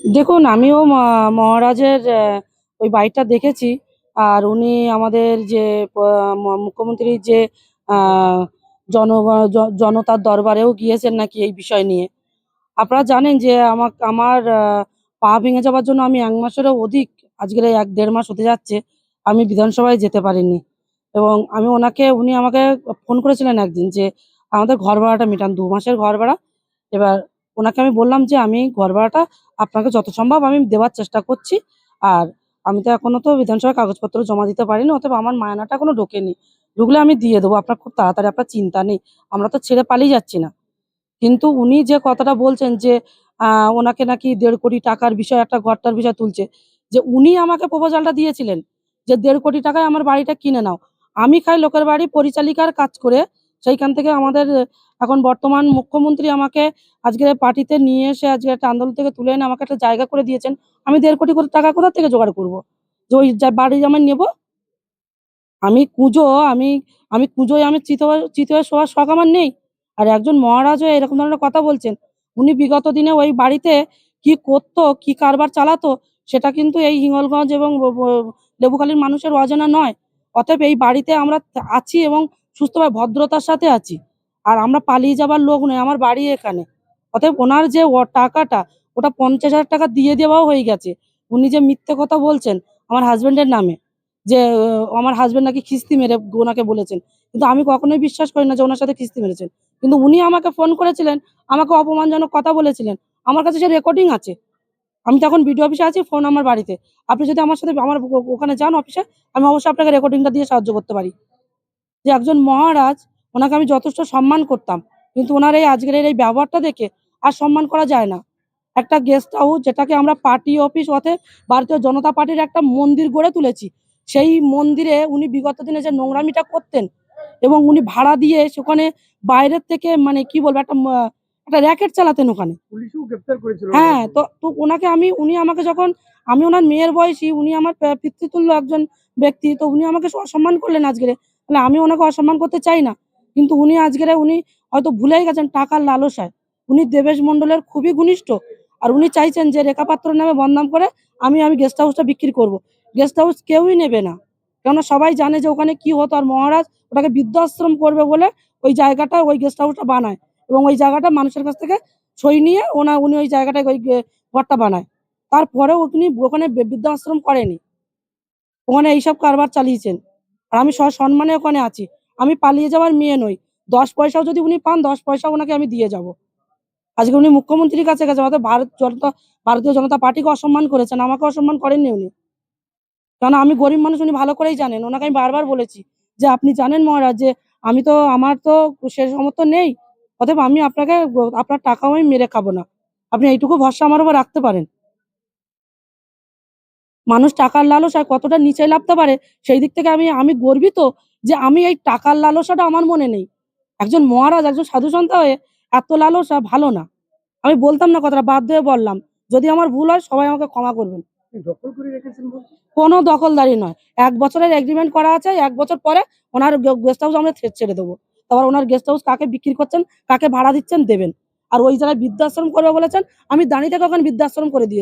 দেখুন, আমিও মহারাজের ওই বাড়িটা দেখেছি। আর উনি আমাদের যে মুখ্যমন্ত্রীর যে আহ, জনতার দরবারেও গিয়েছেন নাকি এই বিষয় নিয়ে। আপনারা জানেন যে আমার পা ভেঙে যাওয়ার জন্য আমি 1 মাসেরও অধিক, আজকের এই 1-1.5 মাস হতে যাচ্ছে, আমি বিধানসভায় যেতে পারিনি। এবং উনি আমাকে ফোন করেছিলেন একদিন যে আমাদের ঘর ভাড়াটা মেটান, 2 মাসের ঘর ভাড়া। এবার ওনাকে আমি বললাম যে আমি ঘর ভাড়াটা আপনাকে যত সম্ভব আমি দেওয়ার চেষ্টা করছি। আর আমি তো এখনো তো বিধানসভায় কাগজপত্র জমা দিতে পারিনি, অতএব আমার মায়নাটা এখনো ঢোকেনি। ঢুকলে আমি দিয়ে দেবো, আপনার খুব তাড়াতাড়ি, আপনার চিন্তা নেই। আমরা তো ছেড়ে পালিয়ে যাচ্ছি না। কিন্তু উনি যে কথাটা বলছেন যে ওনাকে নাকি 1.5 কোটি টাকার বিষয়, একটা ঘরটার বিষয় তুলছে, যে উনি আমাকে প্রপোজালটা দিয়েছিলেন যে 1.5 কোটি টাকায় আমার বাড়িটা কিনে নাও। আমি খাই লোকের বাড়ি পরিচালিকার কাজ করে। সেইখান থেকে আমাদের এখন বর্তমান মুখ্যমন্ত্রী আমাকে আজকে পার্টিতে নিয়ে এসে আজকে একটা আন্দোলন থেকে তুলে এনে আমাকে একটা জায়গা করে দিয়েছেন। আমি 1.5 কোটি টাকা কোথা থেকে জোগাড় করবো যে ওই বাড়ি আমি নেবো? আমি কুঁজো আমি আমি কুঁজোয় আমি চিত হয়ে শোয়ার শখ আমার নেই। আর একজন মহারাজ হয়ে এরকম ধরনের কথা বলছেন। উনি বিগত দিনে ওই বাড়িতে কি করতো, কি কারবার চালাতো, সেটা কিন্তু এই হিঙ্গলগঞ্জ এবং লেবুখালীর মানুষের অজানা নয়। অতএব এই বাড়িতে আমরা আছি এবং সুস্থভাবে ভদ্রতার সাথে আছি। আর আমরা পালিয়ে যাবার লোক নই, আমার বাড়ি এখানে। অতএব ওনার যে টাকাটা, ওটা 50,000 টাকা দিয়ে দেওয়াও হয়ে গেছে। উনি যে মিথ্যে কথা বলছেন আমার হাজবেন্ডের নামে, যে আমার হাসব্যান্ড নাকি খিস্তি মেরে ওনাকে বলেছেন। কিন্তু আমি কখনোই বিশ্বাস করি না যে ওনার সাথে খিস্তি মেরেছেন। কিন্তু উনি আমাকে ফোন করেছিলেন, আমাকে অপমানজনক কথা বলেছিলেন। আমার কাছে সে রেকর্ডিং আছে। আমি তখন বিডিও অফিসে আছি, ফোন আমার বাড়িতে। আপনি যদি আমার সাথে আমার ওখানে যান অফিসে, আমি অবশ্যই আপনাকে রেকর্ডিংটা দিয়ে সাহায্য করতে পারি। যে একজন মহারাজ, ওনাকে আমি যথেষ্ট সম্মান করতাম। কিন্তু ওনার এই আজকের এই ব্যবহারটা দেখে আর সম্মান করা যায় না। একটা গেস্ট হাউস যেটাকে আমরা পার্টি অফিস অতএব ভারতীয় জনতা পার্টির একটা মন্দির গড়ে তুলেছি, সেই মন্দিরে উনি বিগত দিনে যে নোংরামিটা করতেন এবং উনি ভাড়া দিয়ে সেখানে বাইরের থেকে, মানে কি বলবো, একটা র্যাকেট চালাতেন ওখানে। পুলিশও গ্রেপ্তার করেছিল হ্যাঁ, ওনাকে। তো তো ওনাকে উনি আমাকে যখন, আমি ওনার মেয়ের বয়সী, উনি আমার পিতৃতুল্য একজন ব্যক্তি, তো উনি আমাকে অসম্মান করলেন আজকে। তাহলে আমি ওনাকে অসম্মান করতে চাই না। কিন্তু উনি হয়তো ভুলেই গেছেন টাকার লালসায়। উনি দেবেশ মন্ডলের খুবই ঘনিষ্ঠ। আর উনি চাইছেন যে রেখা পাত্র নামে বদনাম করে আমি গেস্ট হাউসটা বিক্রি করব। গেস্ট হাউস কেউই নেবে না, কেননা সবাই জানে যে ওখানে কি হতো। আর মহারাজ ওটাকে বৃদ্ধাশ্রম করবে বলে ওই জায়গাটা, ওই গেস্ট হাউসটা বানায় এবং ওই জায়গাটা মানুষের কাছ থেকে সই নিয়ে উনি ওই জায়গাটায় ওই ঘরটা বানায়। তারপরেও উনি ওখানে বৃদ্ধাশ্রম করেনি, ওখানে এইসব কারবার চালিয়েছেন। আর আমি সসম্মানে ওখানে আছি। আমি পালিয়ে যাওয়ার মেয়ে নই। 10 পয়সাও যদি উনি পান, 10 পয়সা ওনাকে আমি দিয়ে যাব। আজকে উনি মুখ্যমন্ত্রীর কাছে গেছে, অর্থাৎ ভারতীয় জনতা পার্টিকে অসম্মান করেছেন, আমাকে অসম্মান করেননি উনি। কারণ আমি গরিব মানুষ, উনি ভালো করেই জানেন। ওনাকে আমি বারবার বলেছি যে আপনি জানেন মহারাজ যে আমার তো সে সামর্থ্য নেই। অতএব আমি আপনাকে আপনার টাকাও আমি মেরে খাবো না। আপনি এইটুকু ভরসা আমার উপর রাখতে পারেন। মানুষ টাকার লালসায় কতটা নিচে নামতে পারে, সেই দিক থেকে আমি আমি গর্বিত যে আমি এই টাকার লালসাটা আমার মনে নেই। একজন মহারাজ, একজন সাধু সন্ত হয়ে এত লালসা ভালো না। আমি বলতাম না, কথাটা বাধ্য হয়ে বললাম। যদি আমার ভুল হয় সবাই আমাকে ক্ষমা করবেন। আপনি দখল করে রেখেছেন বলছেন। কোনো দখলদারি নয়। 1 বছরের এগ্রিমেন্ট করা আছে। 1 বছর পরে ওনার গেস্ট হাউস আমরা ছেড়ে দেবো। তারপর ওনার গেস্ট হাউস কাকে বিক্রি করছেন, কাকে ভাড়া দিচ্ছেন দেবেন। আর ওই জায়গায় বৃদ্ধাশ্রম করবে বলেছেন, আমি দাঁড়িয়ে থেকে ওখানে বৃদ্ধাশ্রম করে দিয়েছি।